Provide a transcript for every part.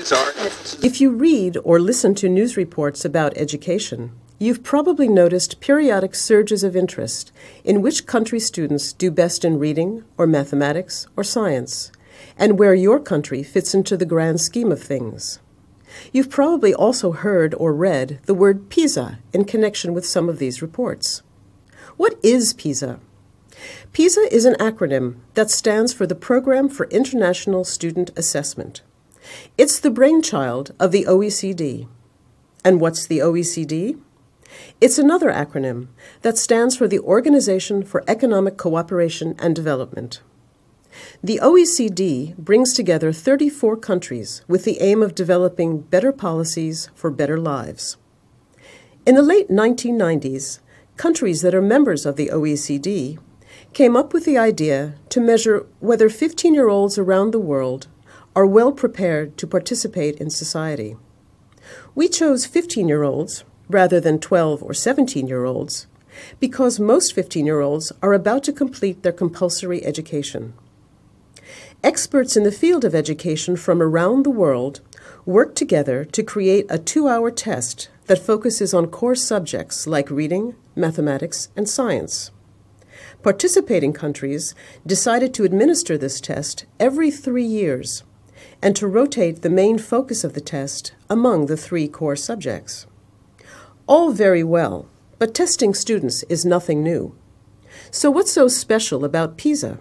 If you read or listen to news reports about education, you've probably noticed periodic surges of interest in which country students do best in reading or mathematics or science, and where your country fits into the grand scheme of things. You've probably also heard or read the word PISA in connection with some of these reports. What is PISA? PISA is an acronym that stands for the Program for International Student Assessment. It's the brainchild of the OECD. And what's the OECD? It's another acronym that stands for the Organization for Economic Cooperation and Development. The OECD brings together 34 countries with the aim of developing better policies for better lives. In the late 1990s, countries that are members of the OECD came up with the idea to measure whether 15-year-olds around the world are well prepared to participate in society. We chose 15-year-olds rather than 12 or 17-year-olds because most 15-year-olds are about to complete their compulsory education. Experts in the field of education from around the world work together to create a 2-hour test that focuses on core subjects like reading, mathematics, and science. Participating countries decided to administer this test every 3 years and to rotate the main focus of the test among the 3 core subjects. All very well, but testing students is nothing new. So what's so special about PISA?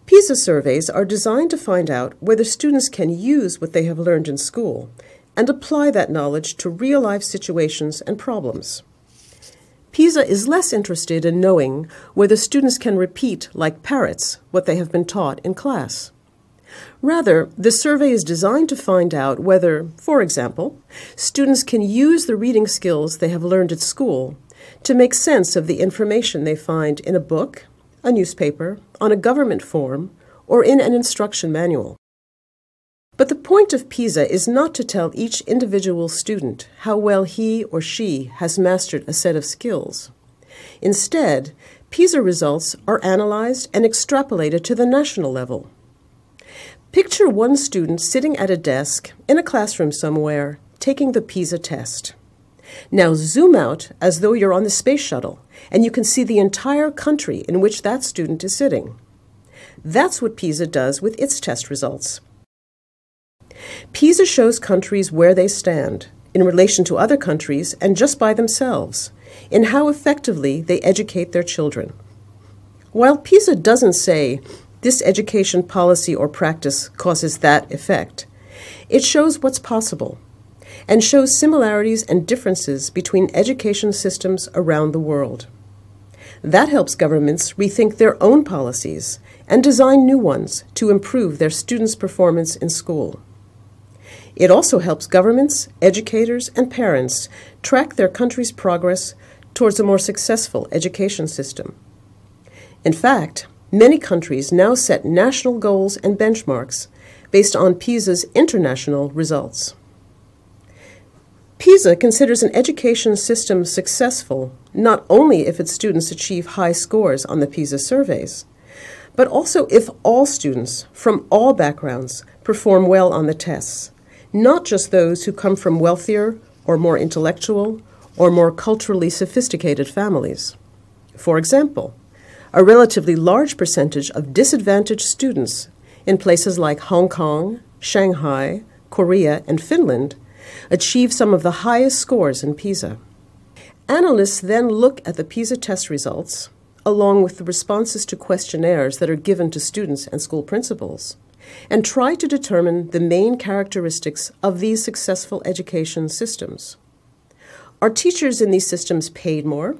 PISA surveys are designed to find out whether students can use what they have learned in school and apply that knowledge to real-life situations and problems. PISA is less interested in knowing whether students can repeat, like parrots, what they have been taught in class. Rather, the survey is designed to find out whether, for example, students can use the reading skills they have learned at school to make sense of the information they find in a book, a newspaper, on a government form, or in an instruction manual. But the point of PISA is not to tell each individual student how well he or she has mastered a set of skills. Instead, PISA results are analyzed and extrapolated to the national level. Picture one student sitting at a desk in a classroom somewhere, taking the PISA test. Now zoom out as though you're on the space shuttle, and you can see the entire country in which that student is sitting. That's what PISA does with its test results. PISA shows countries where they stand in relation to other countries and just by themselves, in how effectively they educate their children. While PISA doesn't say, this education policy or practice causes that effect, it shows what's possible and shows similarities and differences between education systems around the world. That helps governments rethink their own policies and design new ones to improve their students' performance in school. It also helps governments, educators, and parents track their country's progress towards a more successful education system. In fact, many countries now set national goals and benchmarks based on PISA's international results. PISA considers an education system successful not only if its students achieve high scores on the PISA surveys, but also if all students from all backgrounds perform well on the tests, not just those who come from wealthier or more intellectual or more culturally sophisticated families. For example, a relatively large percentage of disadvantaged students in places like Hong Kong, Shanghai, Korea, and Finland achieve some of the highest scores in PISA. Analysts then look at the PISA test results, along with the responses to questionnaires that are given to students and school principals, and try to determine the main characteristics of these successful education systems. Are teachers in these systems paid more?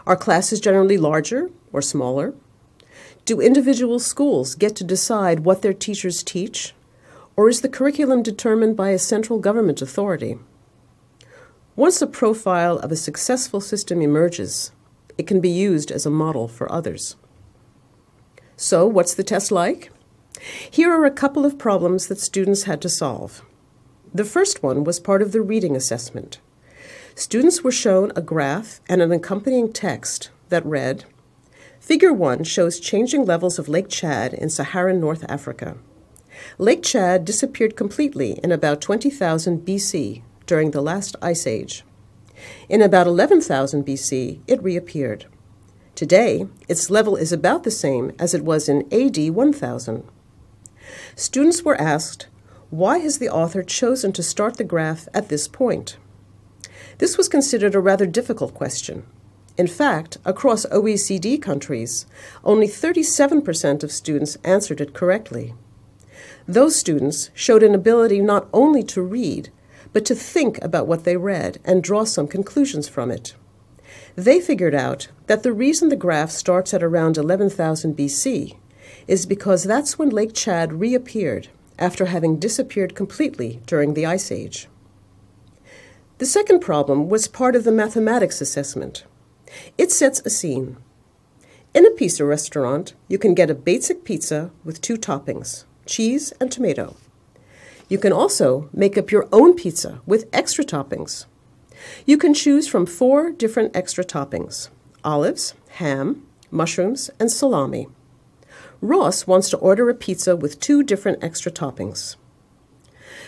Are classes generally larger or smaller? Do individual schools get to decide what their teachers teach? Or is the curriculum determined by a central government authority? Once a profile of a successful system emerges, it can be used as a model for others. So, what's the test like? Here are a couple of problems that students had to solve. The first one was part of the reading assessment. Students were shown a graph and an accompanying text that read, Figure 1 shows changing levels of Lake Chad in Saharan North Africa. Lake Chad disappeared completely in about 20,000 BC during the last ice age. In about 11,000 BC, it reappeared. Today, its level is about the same as it was in AD 1000. Students were asked, why has the author chosen to start the graph at this point? This was considered a rather difficult question. In fact, across OECD countries, only 37% of students answered it correctly. Those students showed an ability not only to read, but to think about what they read and draw some conclusions from it. They figured out that the reason the graph starts at around 11,000 BC is because that's when Lake Chad reappeared after having disappeared completely during the Ice Age. The second problem was part of the mathematics assessment. It sets a scene. In a pizza restaurant, you can get a basic pizza with 2 toppings, cheese and tomato. You can also make up your own pizza with extra toppings. You can choose from 4 different extra toppings: olives, ham, mushrooms, and salami. Ross wants to order a pizza with 2 different extra toppings.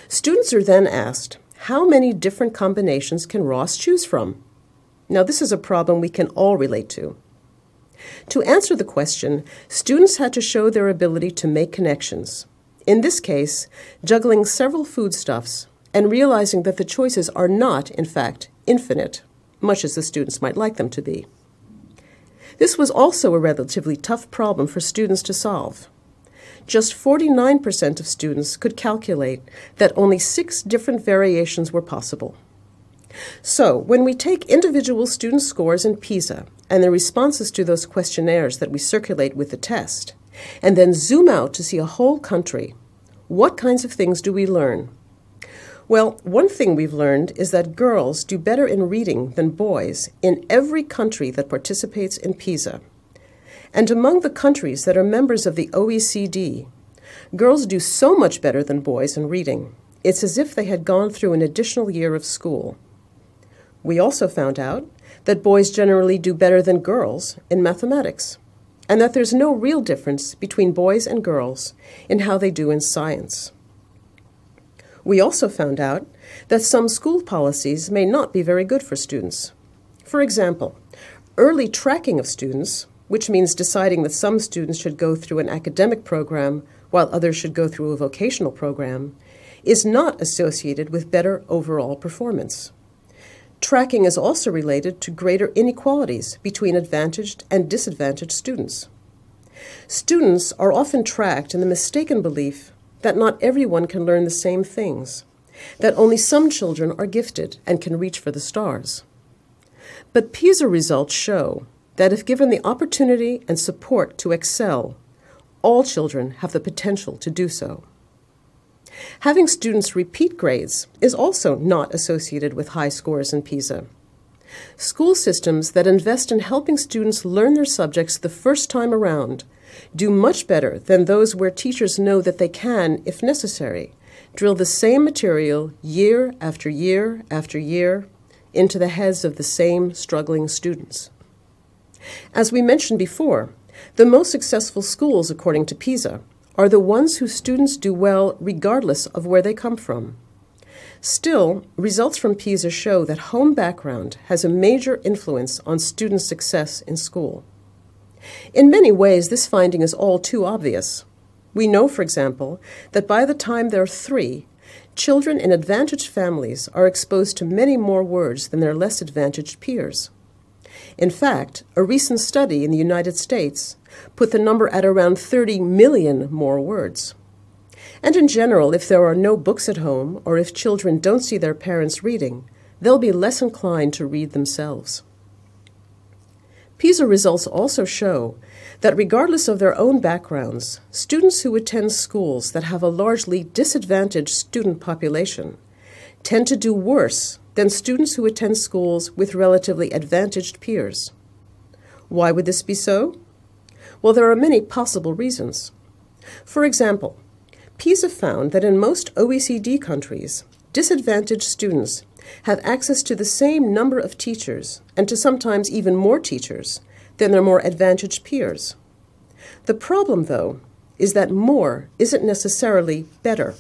Students are then asked, how many different combinations can Ross choose from? Now, this is a problem we can all relate to. To answer the question, students had to show their ability to make connections. In this case, juggling several foodstuffs and realizing that the choices are not, in fact, infinite, much as the students might like them to be. This was also a relatively tough problem for students to solve. Just 49% of students could calculate that only 6 different variations were possible. So, when we take individual student scores in PISA and the responses to those questionnaires that we circulate with the test, and then zoom out to see a whole country, what kinds of things do we learn? Well, one thing we've learned is that girls do better in reading than boys in every country that participates in PISA. And among the countries that are members of the OECD, girls do so much better than boys in reading. It's as if they had gone through an additional year of school. We also found out that boys generally do better than girls in mathematics, and that there's no real difference between boys and girls in how they do in science. We also found out that some school policies may not be very good for students. For example, early tracking of students, which means deciding that some students should go through an academic program while others should go through a vocational program, is not associated with better overall performance. Tracking is also related to greater inequalities between advantaged and disadvantaged students. Students are often tracked in the mistaken belief that not everyone can learn the same things, that only some children are gifted and can reach for the stars. But PISA results show that if given the opportunity and support to excel, all children have the potential to do so. Having students repeat grades is also not associated with high scores in PISA. School systems that invest in helping students learn their subjects the first time around do much better than those where teachers know that they can, if necessary, drill the same material year after year after year into the heads of the same struggling students. As we mentioned before, the most successful schools, according to PISA, are the ones whose students do well regardless of where they come from. Still, results from PISA show that home background has a major influence on student success in school. In many ways, this finding is all too obvious. We know, for example, that by the time they're 3, children in advantaged families are exposed to many more words than their less advantaged peers. In fact, a recent study in the United States put the number at around 30 million more words. And in general, if there are no books at home, or if children don't see their parents reading, they'll be less inclined to read themselves. PISA results also show that regardless of their own backgrounds, students who attend schools that have a largely disadvantaged student population tend to do worse than students who attend schools with relatively advantaged peers. Why would this be so? Well, there are many possible reasons. For example, PISA found that in most OECD countries, disadvantaged students have access to the same number of teachers, and to sometimes even more teachers, than their more advantaged peers. The problem, though, is that more isn't necessarily better.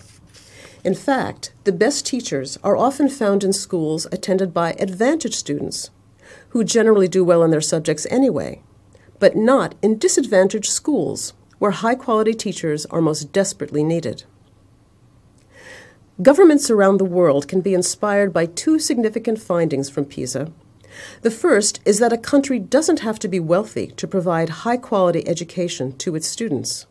In fact, the best teachers are often found in schools attended by advantaged students, who generally do well in their subjects anyway, but not in disadvantaged schools, where high-quality teachers are most desperately needed. Governments around the world can be inspired by two significant findings from PISA. The first is that a country doesn't have to be wealthy to provide high-quality education to its students.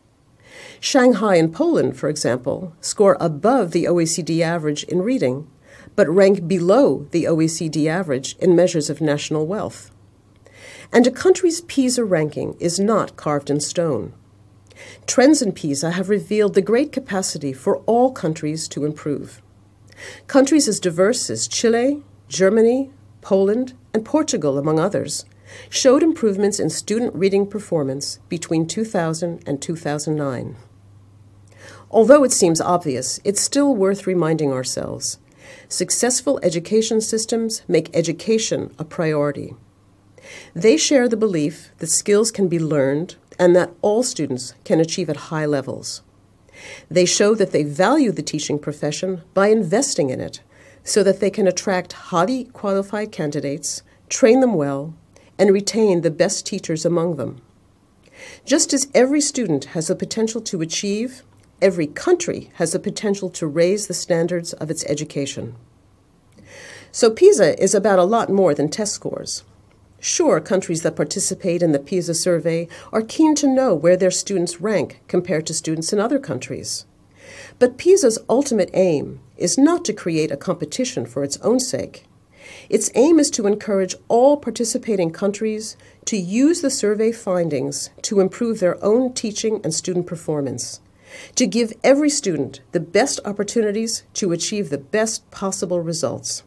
Shanghai and Poland, for example, score above the OECD average in reading, but rank below the OECD average in measures of national wealth. And a country's PISA ranking is not carved in stone. Trends in PISA have revealed the great capacity for all countries to improve. Countries as diverse as Chile, Germany, Poland, and Portugal, among others, showed improvements in student reading performance between 2000 and 2009. Although it seems obvious, it's still worth reminding ourselves. Successful education systems make education a priority. They share the belief that skills can be learned and that all students can achieve at high levels. They show that they value the teaching profession by investing in it so that they can attract highly qualified candidates, train them well, and retain the best teachers among them. Just as every student has the potential to achieve, every country has the potential to raise the standards of its education. So PISA is about a lot more than test scores. Sure, countries that participate in the PISA survey are keen to know where their students rank compared to students in other countries. But PISA's ultimate aim is not to create a competition for its own sake. Its aim is to encourage all participating countries to use the survey findings to improve their own teaching and student performance, to give every student the best opportunities to achieve the best possible results.